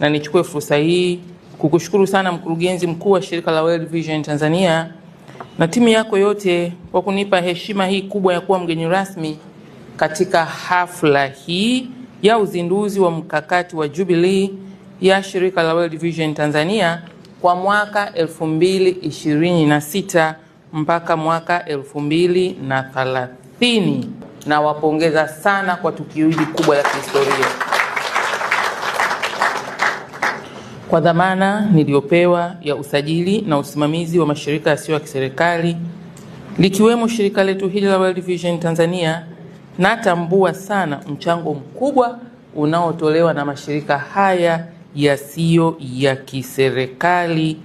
Na nichukue fursa hii kukushukuru sana mkurugenzi mkuu wa shirika la World Vision Tanzania na timu yako yote kwa kunipa heshima hii kubwa ya kuwa mgeni rasmi katika hafla hii ya uzinduzi wa mkakati wa Jubilee ya shirika la World Vision Tanzania kwa mwaka 2026 mpaka mwaka 2030. Na wapongeza sana kwa tukio hili kubwa la kihistoria. Kwa dhamana niliyopewa ya usajili na usimamizi wa mashirika yasiyo ya kiserikali likiwemo shirika letu hili la World Vision Tanzania, natambua sana mchango mkubwa unaotolewa na mashirika haya yasiyo ya kiserikali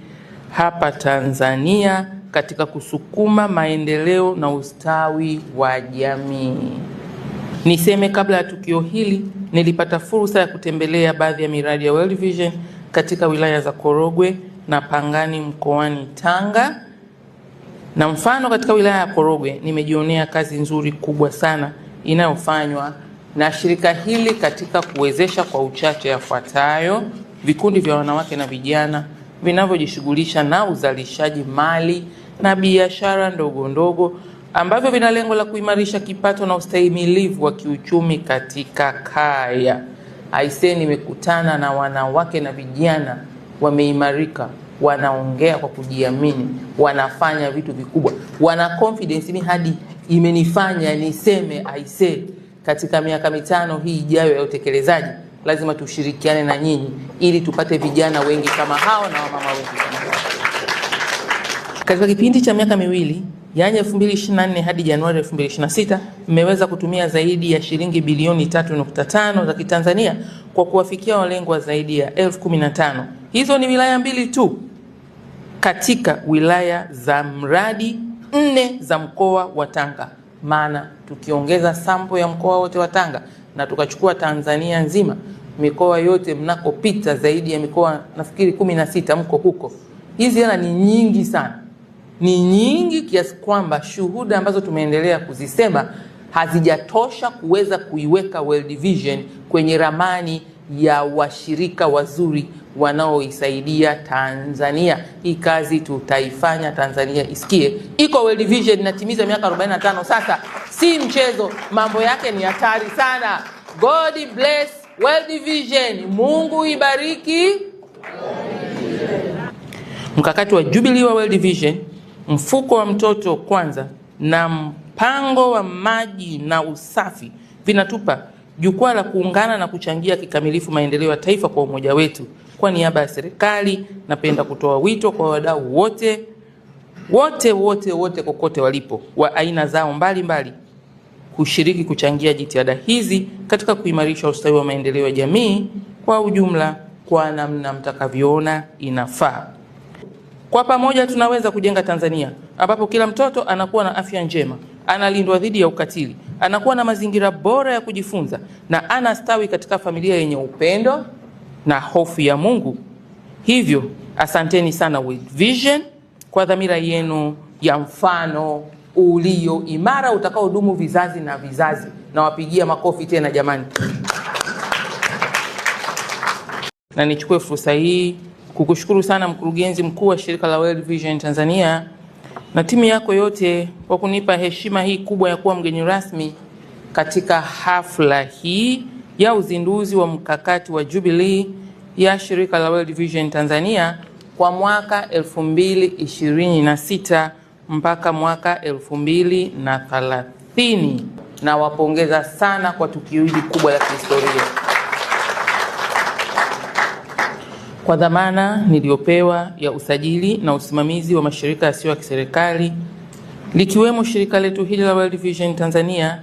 hapa Tanzania katika kusukuma maendeleo na ustawi wa jamii. Niseme kabla ya tukio hili nilipata fursa ya kutembelea baadhi ya miradi ya World Vision katika wilaya za Korogwe na Pangani mkoani Tanga. Na mfano katika wilaya ya Korogwe nimejionea kazi nzuri kubwa sana inayofanywa na shirika hili katika kuwezesha kwa uchache yafuatayo: vikundi vya wanawake na vijana vinavyojishughulisha na uzalishaji mali na biashara ndogo ndogo ambavyo vina lengo la kuimarisha kipato na ustahimilivu wa kiuchumi katika kaya. Aisee, nimekutana na wanawake na vijana wameimarika, wanaongea kwa kujiamini, wanafanya vitu vikubwa, wana confidence. Mimi hadi imenifanya niseme aisee, katika miaka mitano hii ijayo ya utekelezaji lazima tushirikiane na nyinyi ili tupate vijana wengi kama hao na wamama wengi kama hao. Katika kipindi cha miaka miwili, yaani 2024 hadi Januari 2026, mmeweza kutumia zaidi ya shilingi bilioni 3.5 za Kitanzania kwa kuwafikia walengwa zaidi ya 15,000. Hizo ni wilaya mbili tu katika wilaya za mradi 4 za mkoa wa Tanga. Maana tukiongeza sample ya mkoa wote wa Tanga na tukachukua Tanzania nzima, mikoa yote mnakopita zaidi ya mikoa nafikiri 16 mko huko. Hizi hela ni nyingi sana. Ni nyingi kiasi kwamba shuhuda ambazo tumeendelea kuzisema hazijatosha kuweza kuiweka World Vision kwenye ramani ya washirika wazuri wanaoisaidia Tanzania. Hii kazi tutaifanya, Tanzania isikie iko World Vision inatimiza miaka 45 sasa, si mchezo, mambo yake ni hatari sana. God bless World Vision, Mungu ibariki. Mkakati wa Jubilee wa World Vision, mfuko wa mtoto kwanza na mpango wa maji na usafi vinatupa jukwaa la kuungana na kuchangia kikamilifu maendeleo ya taifa kwa umoja wetu. Kwa niaba ya serikali, napenda kutoa wito kwa wadau wote kokote walipo wa aina zao mbalimbali kushiriki kuchangia jitihada hizi katika kuimarisha ustawi wa maendeleo ya jamii kwa ujumla kwa namna mtakavyoona inafaa. Kwa pamoja tunaweza kujenga Tanzania ambapo kila mtoto anakuwa na afya njema, analindwa dhidi ya ukatili, anakuwa na mazingira bora ya kujifunza na anastawi katika familia yenye upendo na hofu ya Mungu. Hivyo, asanteni sana World Vision kwa dhamira yenu ya mfano ulio imara utakaodumu vizazi na vizazi. Na wapigia makofi tena jamani. Na nichukue fursa hii kukushukuru sana mkurugenzi mkuu wa shirika la World Vision Tanzania na timu yako yote kwa kunipa heshima hii kubwa ya kuwa mgeni rasmi katika hafla hii ya uzinduzi wa mkakati wa Jubilee ya shirika la World Vision Tanzania kwa mwaka 2026 mpaka mwaka 2030. Na wapongeza sana kwa tukio hili kubwa la kihistoria. Kwa dhamana niliyopewa ya usajili na usimamizi wa mashirika yasiyo ya kiserikali likiwemo shirika letu hili la World Vision Tanzania,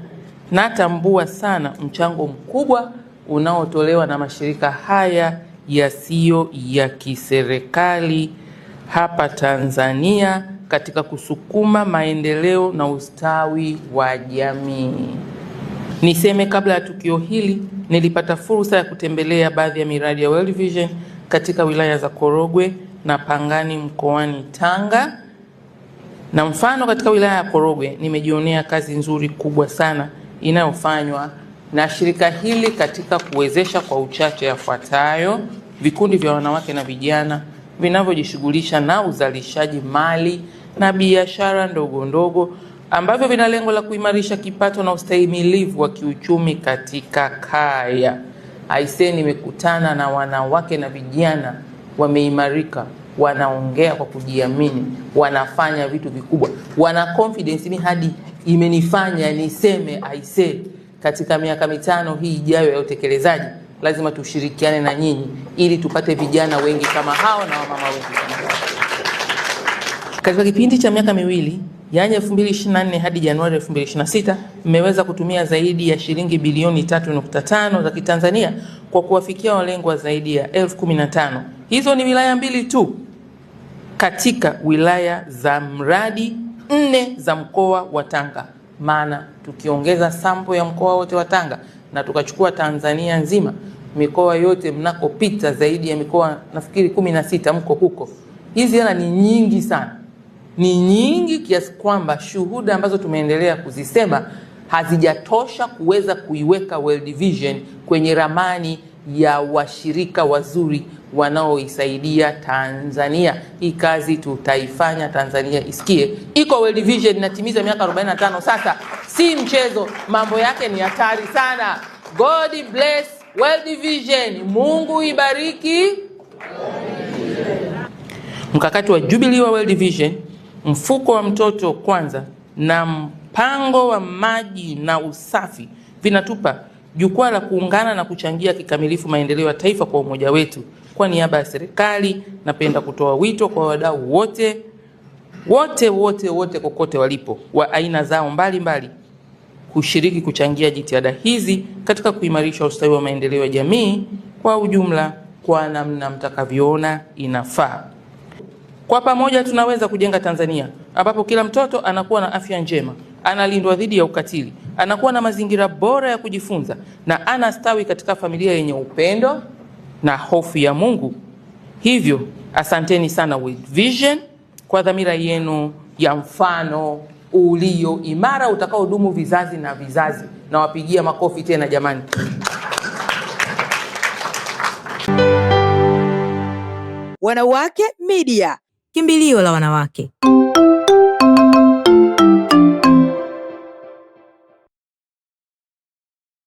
natambua sana mchango mkubwa unaotolewa na mashirika haya yasiyo ya kiserikali hapa Tanzania katika kusukuma maendeleo na ustawi wa jamii. Niseme kabla ya tukio hili nilipata fursa ya kutembelea baadhi ya miradi ya World Vision katika wilaya za Korogwe na Pangani mkoani Tanga. Na mfano katika wilaya ya Korogwe nimejionea kazi nzuri kubwa sana inayofanywa na shirika hili katika kuwezesha kwa uchache yafuatayo: vikundi vya wanawake na vijana vinavyojishughulisha na uzalishaji mali na biashara ndogo ndogo ambavyo vina lengo la kuimarisha kipato na ustahimilivu wa kiuchumi katika kaya. Aisee, nimekutana na wanawake na vijana wameimarika, wanaongea kwa kujiamini, wanafanya vitu vikubwa, wana confidence. Mimi hadi imenifanya niseme aisee, katika miaka 5 hii ijayo ya utekelezaji lazima tushirikiane na nyinyi ili tupate vijana wengi kama hao na wamama wengi kama hao. Katika kipindi cha miaka 2, yaani 2024 hadi Januari 2026, mmeweza kutumia zaidi ya shilingi bilioni 3.5 za Kitanzania kwa kuwafikia walengwa zaidi ya 15,000. Hizo ni wilaya 2 tu katika wilaya za mradi 4 za mkoa wa Tanga. Maana tukiongeza sample ya mkoa wote wa Tanga na tukachukua Tanzania nzima, mikoa yote mnakopita zaidi ya mikoa nafikiri 16 mko huko. Hizi hela ni nyingi sana. Ni nyingi kiasi kwamba shuhuda ambazo tumeendelea kuzisema hazijatosha kuweza kuiweka World Vision kwenye ramani ya washirika wazuri wanaoisaidia Tanzania. Hii kazi tutaifanya, Tanzania isikie iko World Vision inatimiza miaka 45 sasa, si mchezo, mambo yake ni hatari sana. God bless World Vision, Mungu ibariki. Mkakati wa Jubilee wa World Vision, mfuko wa mtoto kwanza na mpango wa maji na usafi vinatupa jukwaa la kuungana na kuchangia kikamilifu maendeleo ya taifa kwa umoja wetu. Kwa niaba ya serikali, napenda kutoa wito kwa wadau wote kokote walipo, wa aina zao mbalimbali, kushiriki kuchangia jitihada hizi katika kuimarisha ustawi wa maendeleo ya jamii kwa ujumla kwa namna mtakavyoona inafaa. Kwa pamoja tunaweza kujenga Tanzania ambapo kila mtoto anakuwa na afya njema, analindwa dhidi ya ukatili, anakuwa na mazingira bora ya kujifunza na anastawi katika familia yenye upendo na hofu ya Mungu. Hivyo, asanteni sana World Vision kwa dhamira yenu ya mfano ulio imara utakaodumu vizazi na vizazi. Na wapigia makofi tena jamani. Wanawake Media, kimbilio la wanawake.